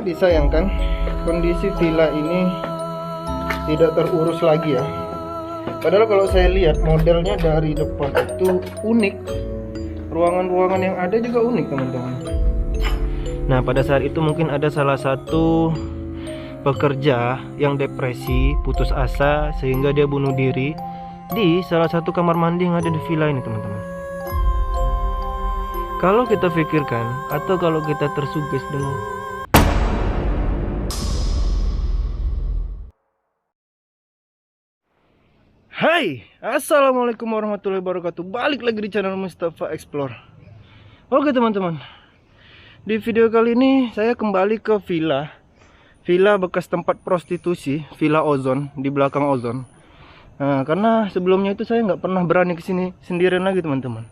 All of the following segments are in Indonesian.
sangat disayangkan kondisi villa ini tidak terurus lagi ya. Padahal kalau saya lihat modelnya dari depan itu unik, ruangan-ruangan yang ada juga unik teman-teman. Nah pada saat itu mungkin ada salah satu pekerja yang depresi, putus asa, sehingga dia bunuh diri di salah satu kamar mandi yang ada di villa ini teman-teman. Kalau kita pikirkan atau kalau kita tersugesti dengan Hai, assalamualaikum warahmatullahi wabarakatuh. Balik lagi di channel Mustafa Explore. Oke teman-teman, di video kali ini saya kembali ke villa bekas tempat prostitusi, Villa Ozon di belakang Ozon. Nah, karena sebelumnya itu saya nggak pernah berani kesini sendirian lagi teman-teman.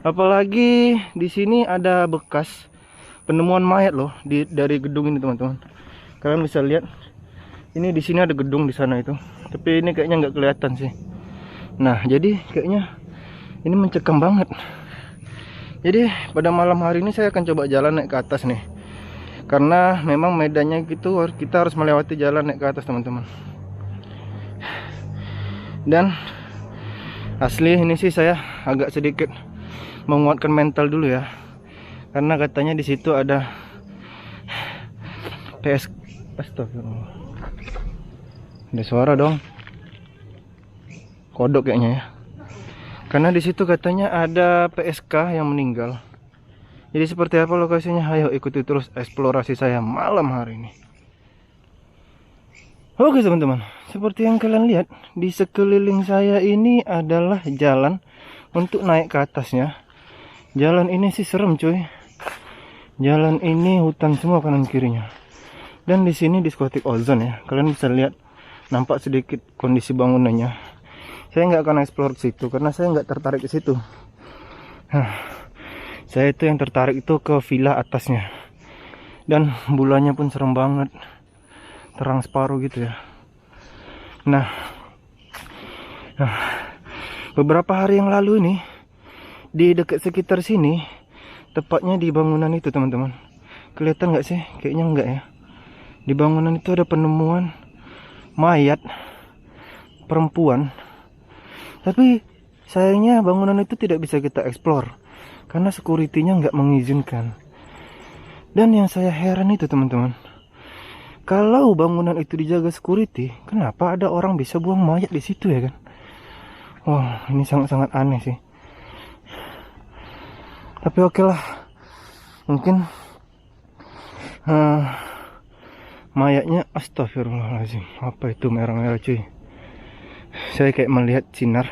Apalagi di sini ada bekas penemuan mayat loh dari gedung ini teman-teman. Kalian bisa lihat, ini di sini ada gedung di sana itu, tapi ini kayaknya nggak kelihatan sih. Nah jadi kayaknya ini mencekam banget. Jadi pada malam hari ini saya akan coba jalan naik ke atas nih, karena memang medannya gitu, kita harus melewati jalan naik ke atas teman-teman. Dan asli ini sih saya agak sedikit menguatkan mental dulu ya, karena katanya di situ ada Astagfirullah. Ada suara dong, kodok kayaknya ya. Karena di situ katanya ada PSK yang meninggal. Jadi seperti apa lokasinya? Ayo ikuti terus eksplorasi saya malam hari ini. Oke teman-teman, seperti yang kalian lihat di sekeliling saya ini adalah jalan untuk naik ke atasnya. Jalan ini sih serem cuy. Jalan ini hutan semua kanan kirinya. Dan di sini diskotik Ozon ya. Kalian bisa lihat, nampak sedikit kondisi bangunannya. Saya nggak akan explore ke situ karena saya nggak tertarik ke situ. Saya itu yang tertarik itu ke villa atasnya. Dan bulannya pun serem banget, terang separuh gitu ya. Nah, beberapa hari yang lalu ini di dekat sekitar sini, tepatnya di bangunan itu teman-teman, kelihatan nggak sih? Kayaknya enggak ya. Di bangunan itu ada penemuan mayat perempuan, tapi sayangnya bangunan itu tidak bisa kita explore karena security-nya nggak mengizinkan. Dan yang saya heran itu teman-teman, kalau bangunan itu dijaga security, kenapa ada orang bisa buang mayat di situ ya kan? Wah, ini sangat-sangat aneh sih. Tapi oke lah, mungkin mayatnya, astagfirullahaladzim, apa itu merah-merah cuy? Saya kayak melihat sinar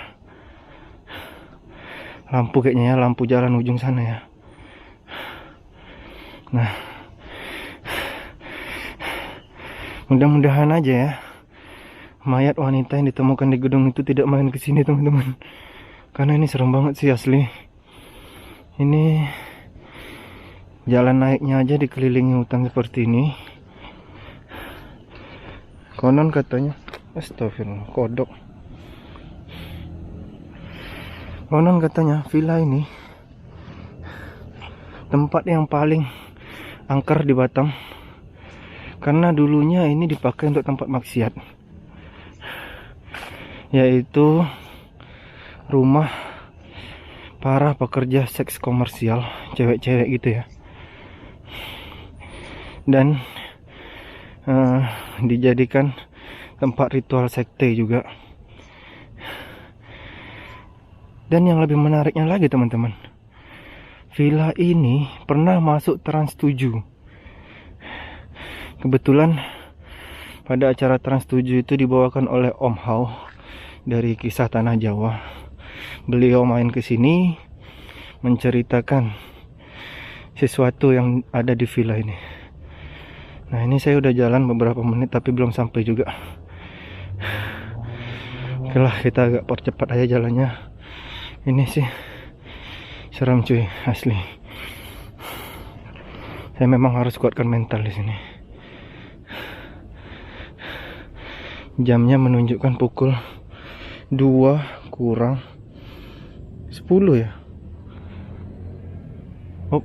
lampu kayaknya ya, lampu jalan ujung sana ya. Nah, mudah-mudahan aja ya mayat wanita yang ditemukan di gedung itu tidak main ke sini teman-teman, karena ini serem banget sih asli. Ini jalan naiknya aja dikelilingi hutan seperti ini. Konon katanya, astagfirullah, kodok. Konon katanya villa ini tempat yang paling angker di Batam, karena dulunya ini dipakai untuk tempat maksiat, yaitu rumah para pekerja seks komersial, cewek-cewek gitu ya. Dan dijadikan tempat ritual sekte juga. Dan yang lebih menariknya lagi teman-teman, villa ini pernah masuk Trans 7. Kebetulan pada acara Trans 7 itu dibawakan oleh Om Hao dari Kisah Tanah Jawa. Beliau main ke sini menceritakan sesuatu yang ada di villa ini. Nah ini saya udah jalan beberapa menit tapi belum sampai juga. Oke lah, kita agak percepat aja jalannya. Ini sih serem cuy, asli. Saya memang harus kuatkan mental di sini. Jamnya menunjukkan pukul 2 kurang 10 ya. Oh,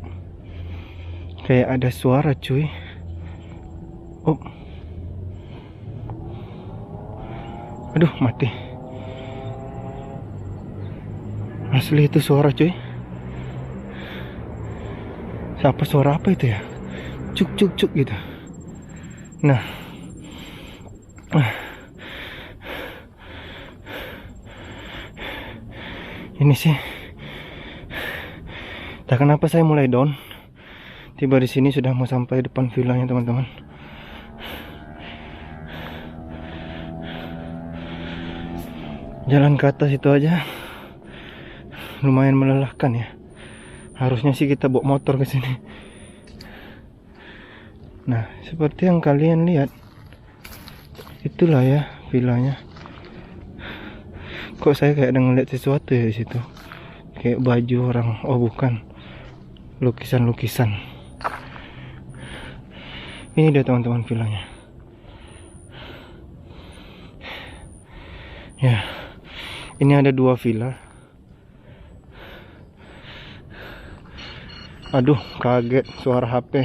kayak ada suara cuy. Oh. Aduh, mati. Asli itu suara cuy. Siapa, suara apa itu ya? Cuk cuk cuk gitu. Nah, ini sih, tak kenapa saya mulai down. Tiba di sini sudah mau sampai depan villanya teman-teman. Jalan ke atas itu aja lumayan melelahkan ya. Harusnya sih kita bawa motor ke sini. Nah, seperti yang kalian lihat, itulah ya villanya. Kok saya kayak ada ngeliat sesuatu ya di situ? Kayak baju orang. Oh bukan, lukisan-lukisan. Ini dia teman-teman villanya. Ya, ini ada 2 villa. Aduh, kaget suara HP.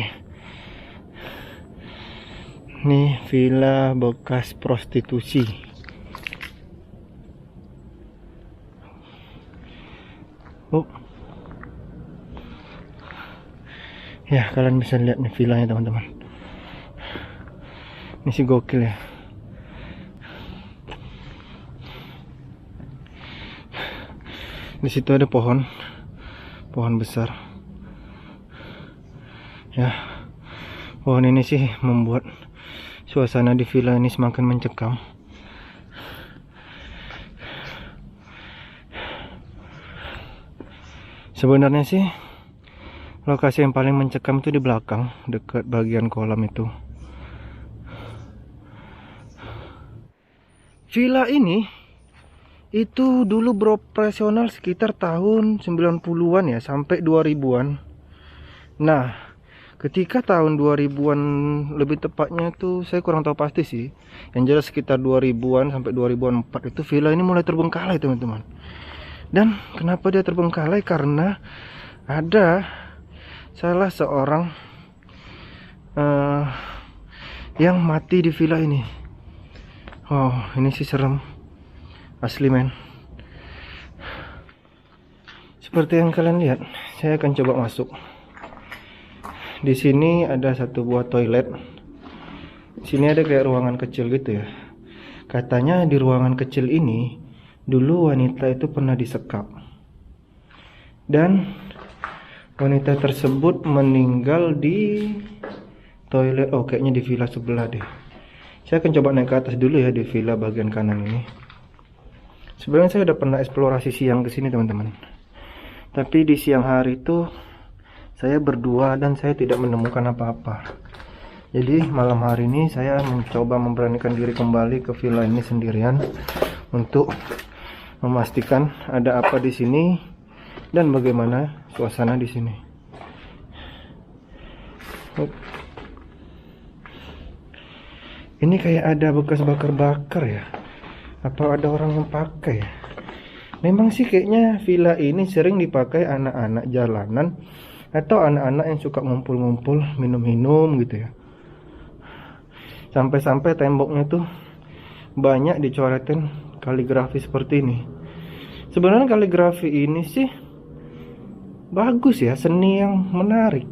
Nih villa bekas prostitusi. Oh. Ya, kalian bisa lihat nih villanya teman-teman. Ini sih gokil ya. Di situ ada pohon besar. Ya, pohon ini sih membuat suasana di villa ini semakin mencekam. Sebenarnya sih lokasi yang paling mencekam itu di belakang, dekat bagian kolam itu. Villa ini itu dulu beroperasional sekitar tahun 90-an ya, sampai 2000-an. Nah, ketika tahun 2000-an, lebih tepatnya itu saya kurang tahu pasti sih, yang jelas sekitar 2000-an sampai 2004 itu villa ini mulai terbengkalai teman-teman. Dan kenapa dia terbengkalai? Karena ada salah seorang yang mati di villa ini. Oh, ini sih serem asli men. Seperti yang kalian lihat, saya akan coba masuk. Di sini ada satu buah toilet. Di sini ada kayak ruangan kecil gitu ya. Katanya di ruangan kecil ini dulu wanita itu pernah disekap. Dan wanita tersebut meninggal di toilet. Oh, kayaknya di villa sebelah deh. Saya akan coba naik ke atas dulu ya di villa bagian kanan ini. Sebenarnya saya udah pernah eksplorasi siang ke sini teman-teman. Tapi di siang hari itu saya berdua dan saya tidak menemukan apa-apa. Jadi malam hari ini saya mencoba memberanikan diri kembali ke villa ini sendirian untuk memastikan ada apa di sini dan bagaimana suasana di sini. Ini kayak ada bekas bakar-bakar ya. Apa ada orang yang pakai ya? Memang sih kayaknya villa ini sering dipakai anak-anak jalanan atau anak-anak yang suka ngumpul-ngumpul minum-minum gitu ya. Sampai-sampai temboknya tuh banyak dicoretin kaligrafi seperti ini. Sebenarnya kaligrafi ini sih bagus ya, seni yang menarik,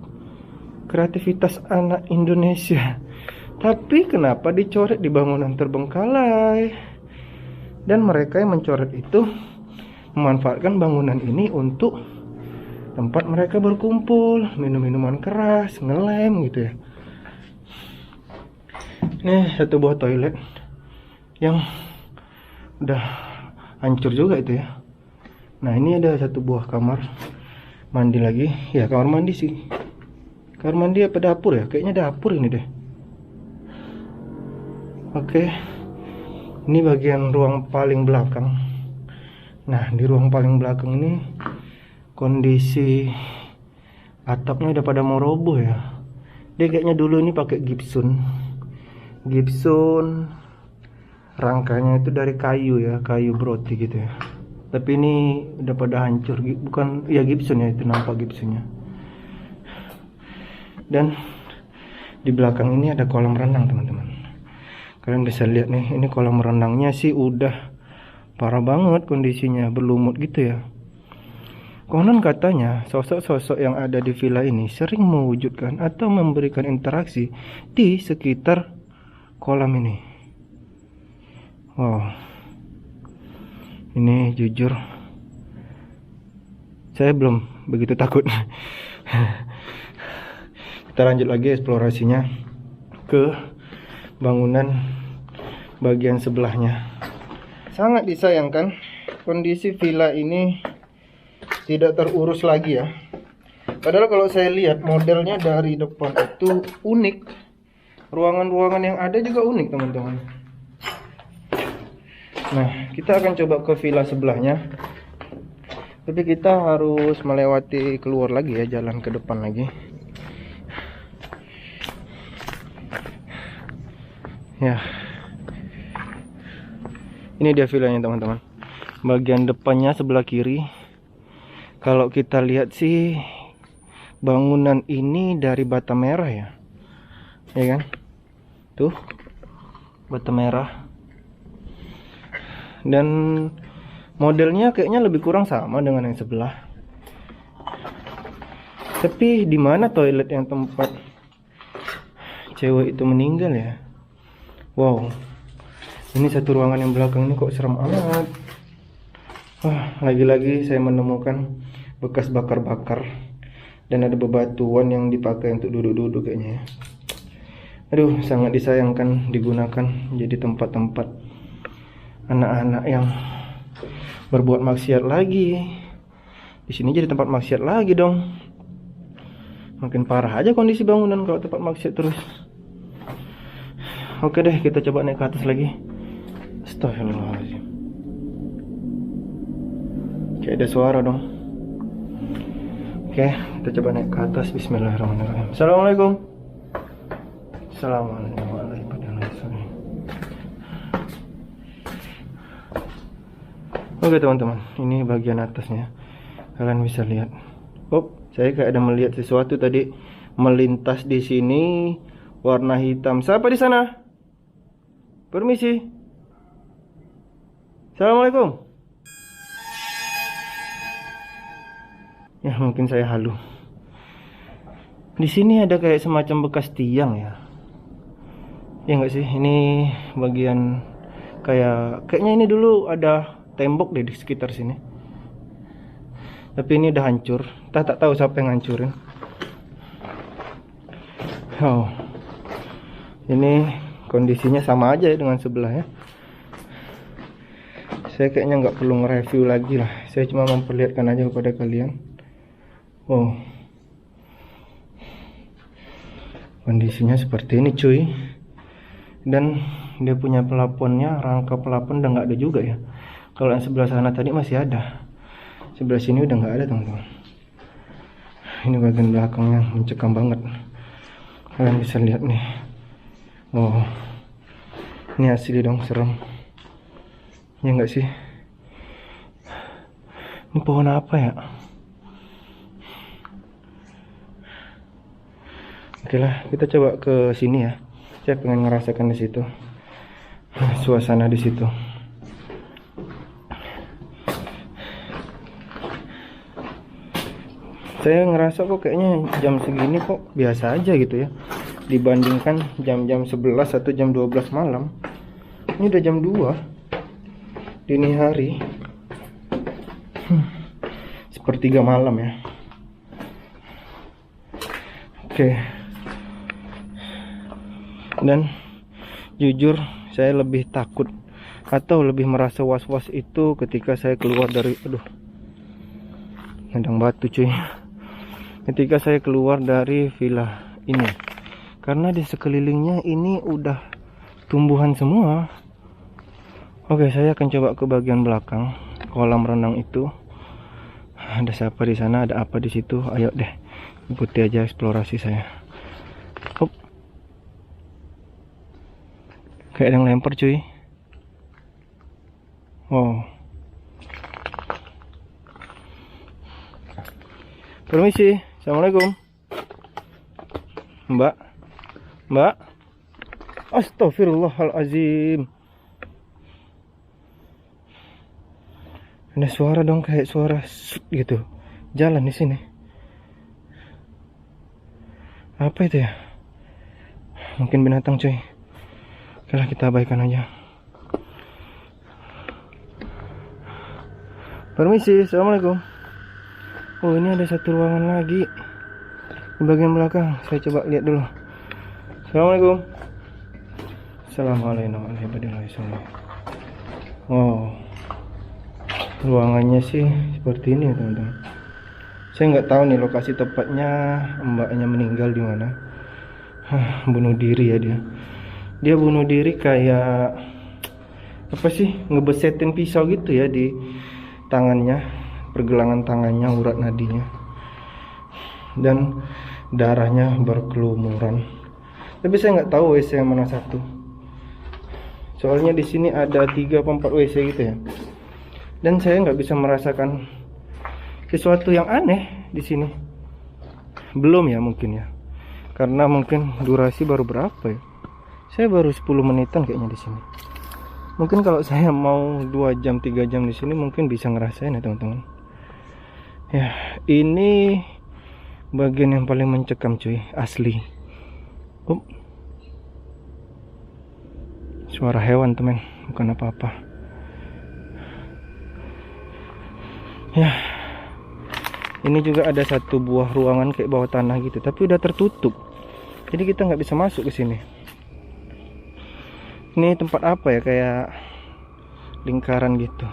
kreativitas anak Indonesia. Tapi kenapa dicoret di bangunan terbengkalai? Dan mereka yang mencoret itu memanfaatkan bangunan ini untuk tempat mereka berkumpul, minum minuman keras, ngelem gitu ya. Ini satu buah toilet yang udah hancur juga itu ya. Nah, ini ada satu buah kamar mandi lagi. Ya, kamar mandi sih. Kamar mandi apa dapur ya? Kayaknya dapur ini deh. Oke, ini bagian ruang paling belakang. Nah, di ruang paling belakang ini kondisi atapnya udah pada mau roboh ya. Dia kayaknya dulu ini pakai gipsun, rangkanya itu dari kayu ya, kayu broti gitu ya. Tapi ini udah pada hancur, bukan ya gipsun ya, itu nampak gipsunnya. Dan Di belakang ini ada kolam renang teman-teman. Kalian bisa lihat nih, ini kolam renangnya sih udah parah banget kondisinya, berlumut gitu ya. Konon katanya sosok-sosok yang ada di villa ini sering mewujudkan atau memberikan interaksi di sekitar kolam ini. Wow, ini jujur saya belum begitu takut. Kita lanjut lagi eksplorasinya ke bangunan bagian sebelahnya. Sangat disayangkan kondisi villa ini tidak terurus lagi ya. Padahal kalau saya lihat modelnya dari depan itu unik. Ruangan-ruangan yang ada juga unik teman-teman. Nah, kita akan coba ke villa sebelahnya. Tapi kita harus melewati keluar lagi ya, jalan ke depan lagi. Ya. Ini dia villanya teman-teman. Bagian depannya sebelah kiri. Kalau kita lihat sih bangunan ini dari bata merah ya. Ya kan? Tuh. Bata merah. Dan modelnya kayaknya lebih kurang sama dengan yang sebelah. Tapi di mana toilet yang tempat cewek itu meninggal ya? Wow. Ini satu ruangan yang belakang ini kok serem amat. Wah, lagi-lagi saya menemukan bekas bakar-bakar dan ada bebatuan yang dipakai untuk duduk-duduk kayaknya ya. Aduh, sangat disayangkan digunakan jadi tempat-tempat anak-anak yang berbuat maksiat lagi. Di sini jadi tempat maksiat lagi dong. Makin parah aja kondisi bangunan kalau tempat maksiat terus. Oke deh, kita coba naik ke atas lagi. Astagfirullahaladzim. Kayak ada suara dong. Oke, kita coba naik ke atas. Bismillahirrahmanirrahim. Assalamualaikum. Assalamualaikum warahmatullahi wabarakatuh. Oke teman-teman, ini bagian atasnya. Kalian bisa lihat. Saya kayak ada melihat sesuatu tadi melintas di sini warna hitam. Siapa di sana? Permisi. Assalamualaikum. Ya mungkin saya halu. Di sini ada kayak semacam bekas tiang ya. Ya enggak sih? Ini bagian kayaknya ini dulu ada tembok deh di sekitar sini. Tapi ini udah hancur. Tak tahu siapa yang ngancurin. Oh. Ini kondisinya sama aja ya dengan sebelah ya. Saya kayaknya nggak perlu nge-review lagi lah. Saya cuma memperlihatkan aja kepada kalian. Oh, kondisinya seperti ini cuy. Dan dia punya pelafonnya, rangka pelafon udah nggak ada juga ya. Kalau yang sebelah sana tadi masih ada, sebelah sini udah nggak ada teman-teman. Ini bagian belakangnya mencekam banget. Kalian bisa lihat nih. Oh, ini asli dong, serem. Ya nggak sih? Ini pohon apa ya? Oke lah, kita coba ke sini ya. Saya pengen ngerasakan di situ, suasana di situ. Saya ngerasa kok kayaknya jam segini kok biasa aja gitu ya, dibandingkan jam-jam 11 atau jam 12 malam. Ini udah jam 2 dini hari, sepertiga malam ya. Oke. Dan jujur saya lebih takut atau lebih merasa was-was itu ketika saya keluar dari nendang batu cuy. Ketika saya keluar dari villa ini, karena di sekelilingnya ini udah tumbuhan semua. Oke, saya akan coba ke bagian belakang kolam renang itu. Ada siapa di sana? Ada apa di situ? Ayo deh, ikuti aja eksplorasi saya. Hop. Kayak ada yang lempar cuy. Wow. Permisi. Assalamualaikum Mbak. Mbak. Astagfirullahalazim. Ada suara dong, kayak suara gitu. Jalan di sini. Apa itu ya? Mungkin binatang, cuy. Oke lah, kita abaikan aja. Permisi, assalamualaikum. Oh, ini ada satu ruangan lagi di bagian belakang. Saya coba lihat dulu. Assalamualaikum. Assalamualaikum warahmatullahi wabarakatuh. Wow, ruangannya sih seperti ini ya teman-teman. Saya nggak tahu nih lokasi tepatnya mbaknya meninggal di mana. Bunuh diri ya dia. Dia bunuh diri kayak apa sih? Ngebesetin pisau gitu ya di tangannya, pergelangan tangannya, urat nadinya, dan darahnya berkelumuran. Tapi saya nggak tahu WC yang mana satu. Soalnya di sini ada 3 atau 4 WC gitu ya. Dan saya nggak bisa merasakan sesuatu yang aneh di sini. Belum ya mungkin ya. Karena mungkin durasi baru berapa ya? Saya baru 10 menitan kayaknya di sini. Mungkin kalau saya mau 2 jam 3 jam di sini mungkin bisa ngerasain ya teman-teman. Ya, ini bagian yang paling mencekam cuy, asli. Suara hewan teman, bukan apa-apa. Ya, ini juga ada satu buah ruangan kayak bawah tanah gitu, tapi udah tertutup. Jadi kita nggak bisa masuk ke sini. Ini tempat apa ya, kayak lingkaran gitu.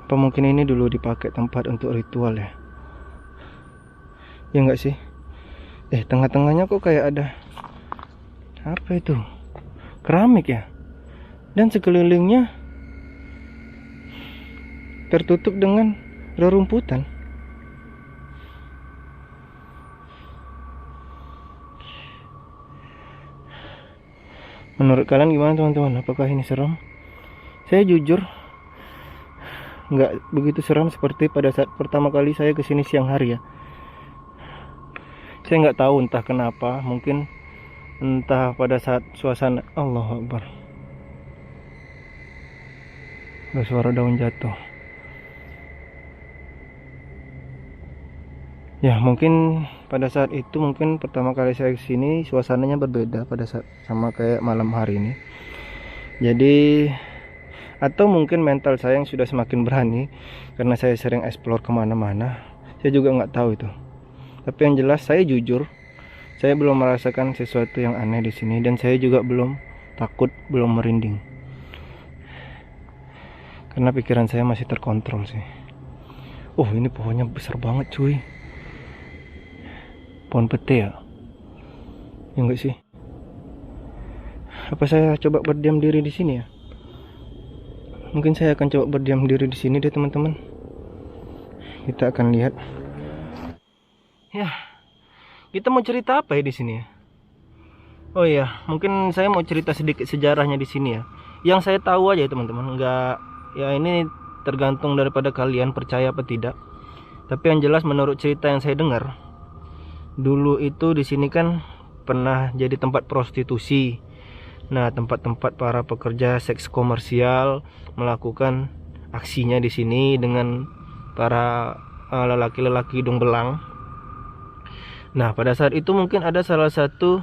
Apa mungkin ini dulu dipakai tempat untuk ritual ya? Ya nggak sih? Tengah-tengahnya kok kayak ada apa itu? Keramik ya? Dan sekelilingnya tertutup dengan rerumputan. Menurut kalian gimana teman-teman? Apakah ini serem? Saya jujur nggak begitu seram seperti pada saat pertama kali saya kesini siang hari ya. Saya nggak tahu entah kenapa, mungkin entah pada saat suasana. Allahu Akbar. Ada suara daun jatuh. Ya mungkin pada saat itu, mungkin pertama kali saya kesini suasananya berbeda pada saat sama kayak malam hari ini. Jadi atau mungkin mental saya yang sudah semakin berani karena saya sering explore kemana-mana. Saya juga nggak tahu itu. Tapi yang jelas saya jujur, saya belum merasakan sesuatu yang aneh di sini dan saya juga belum takut, belum merinding. Karena pikiran saya masih terkontrol sih. Oh, ini pohonnya besar banget cuy. Pohon pete ya? Ya enggak sih? Apa saya coba berdiam diri di sini ya? Mungkin saya akan coba berdiam diri di sini deh teman-teman. Kita akan lihat. Ya, kita mau cerita apa ya di sini ya? Oh iya, mungkin saya mau cerita sedikit sejarahnya di sini ya. Yang saya tahu aja teman-teman, enggak ya, ini tergantung daripada kalian percaya apa tidak. Tapi yang jelas menurut cerita yang saya dengar, dulu itu di sini kan pernah jadi tempat prostitusi. Nah, tempat-tempat para pekerja seks komersial melakukan aksinya di sini dengan para lelaki-lelaki hidung belang. Nah, pada saat itu mungkin ada salah satu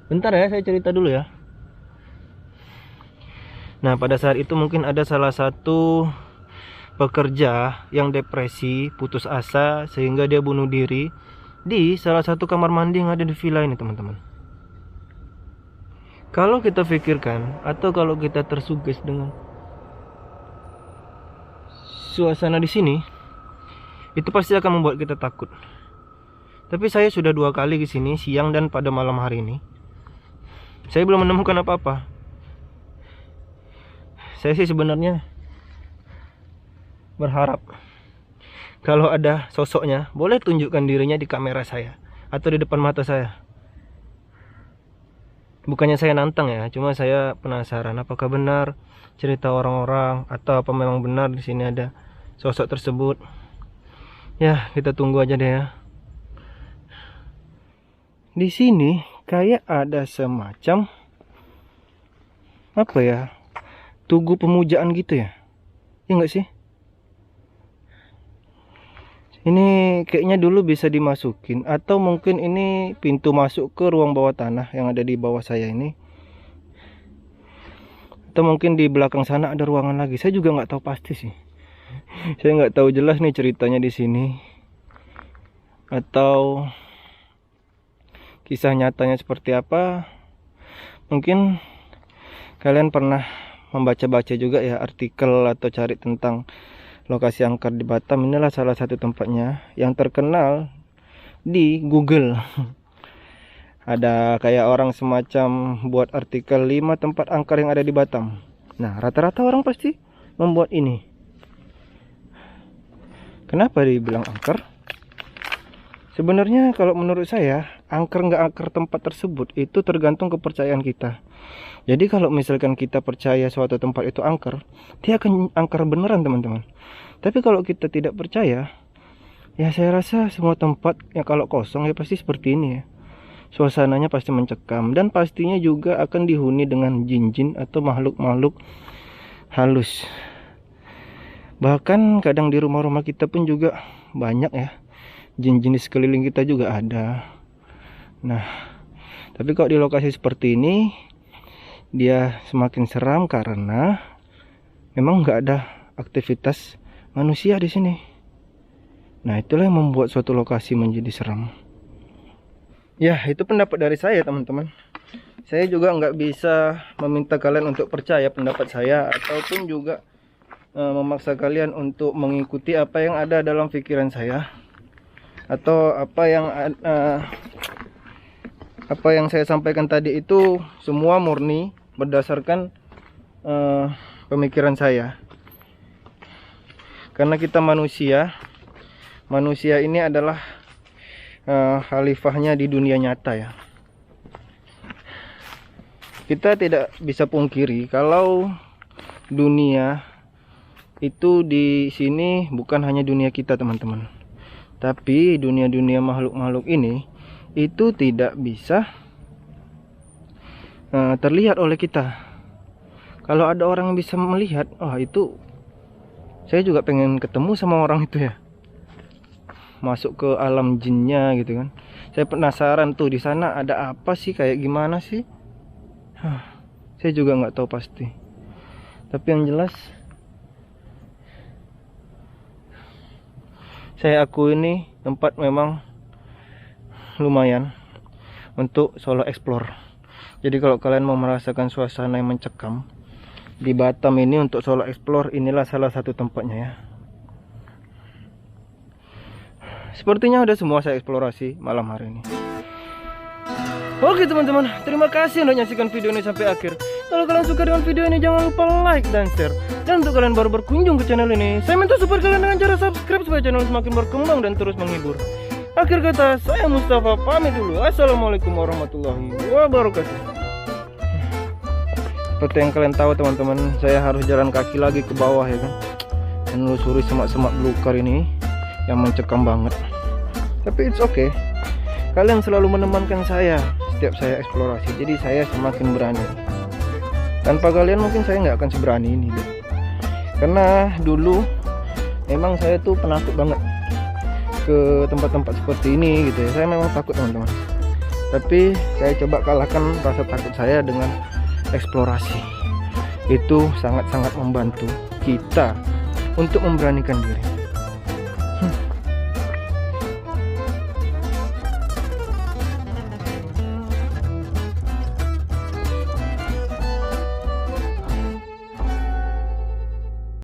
bentar ya, saya cerita dulu ya. Nah, pada saat itu mungkin ada salah satu pekerja yang depresi, putus asa, sehingga dia bunuh diri di salah satu kamar mandi yang ada di villa ini teman-teman. Kalau kita pikirkan atau kalau kita tersugesti dengan suasana di sini, itu pasti akan membuat kita takut. Tapi saya sudah 2 kali ke sini, siang dan pada malam hari ini. Saya belum menemukan apa-apa. Saya sih sebenarnya berharap kalau ada sosoknya, boleh tunjukkan dirinya di kamera saya atau di depan mata saya. Bukannya saya nantang ya, cuma saya penasaran apakah benar cerita orang-orang atau apa memang benar di sini ada sosok tersebut. Ya, kita tunggu aja deh ya. Di sini kayak ada semacam apa ya? Tugu pemujaan gitu ya. Ya enggak sih? Ini kayaknya dulu bisa dimasukin, atau mungkin ini pintu masuk ke ruang bawah tanah yang ada di bawah saya ini. Atau mungkin di belakang sana ada ruangan lagi. Saya juga nggak tahu pasti sih. Saya nggak tahu jelas nih ceritanya di sini. Atau kisah nyatanya seperti apa. Mungkin kalian pernah membaca-baca juga ya artikel atau cari tentang lokasi angker di Batam. Inilah salah satu tempatnya yang terkenal di Google. Ada kayak orang semacam buat artikel 5 tempat angker yang ada di Batam. Nah, rata-rata orang pasti membuat ini. Kenapa dibilang angker? Sebenarnya kalau menurut saya, angker nggak angker tempat tersebut itu tergantung kepercayaan kita. Jadi kalau misalkan kita percaya suatu tempat itu angker, dia akan angker beneran teman-teman. Tapi kalau kita tidak percaya, ya saya rasa semua tempat yang kalau kosong ya pasti seperti ini ya. Suasananya pasti mencekam dan pastinya juga akan dihuni dengan jin-jin atau makhluk-makhluk halus. Bahkan kadang di rumah-rumah kita pun juga banyak ya. Jin-jin di sekeliling kita juga ada. Nah, tapi kalau di lokasi seperti ini dia semakin seram karena memang nggak ada aktivitas manusia di sini. Nah, itulah yang membuat suatu lokasi menjadi seram. Ya, itu pendapat dari saya teman-teman. Saya juga nggak bisa meminta kalian untuk percaya pendapat saya, ataupun juga memaksa kalian untuk mengikuti apa yang ada dalam pikiran saya, atau apa yang saya sampaikan tadi itu semua murni berdasarkan pemikiran saya. Karena kita manusia ini adalah khalifahnya di dunia nyata ya. Kita tidak bisa pungkiri kalau dunia itu di sini bukan hanya dunia kita teman-teman, tapi dunia-dunia makhluk-makhluk ini itu tidak bisa terlihat oleh kita. Kalau ada orang yang bisa melihat, itu saya juga pengen ketemu sama orang itu ya, masuk ke alam jinnya gitu kan. Saya penasaran tuh di sana ada apa sih, kayak gimana sih. Saya juga nggak tahu pasti. Tapi yang jelas saya akui ini tempat memang lumayan untuk solo explore. Jadi kalau kalian mau merasakan suasana yang mencekam di Batam ini untuk solo explore, inilah salah satu tempatnya ya. Sepertinya udah semua saya eksplorasi malam hari ini. Oke teman-teman, terima kasih udah nyaksikan video ini sampai akhir. Kalau kalian suka dengan video ini, jangan lupa like dan share. Dan untuk kalian baru berkunjung ke channel ini, saya minta support kalian dengan cara subscribe supaya channel semakin berkembang dan terus menghibur. Akhir kata, saya Mustafa pamit dulu. Assalamualaikum warahmatullahi wabarakatuh. Seperti yang kalian tahu teman-teman, saya harus jalan kaki lagi ke bawah ya kan, menelusuri semak-semak belukar ini yang mencekam banget. Tapi it's okay, kalian selalu menemankan saya setiap saya eksplorasi, jadi saya semakin berani. Tanpa kalian mungkin saya nggak akan seberani ini deh. Karena dulu memang saya tuh penakut banget ke tempat-tempat seperti ini gitu ya. Saya memang takut teman-teman, tapi saya coba kalahkan rasa takut saya dengan eksplorasi. Itu sangat-sangat membantu kita untuk memberanikan diri.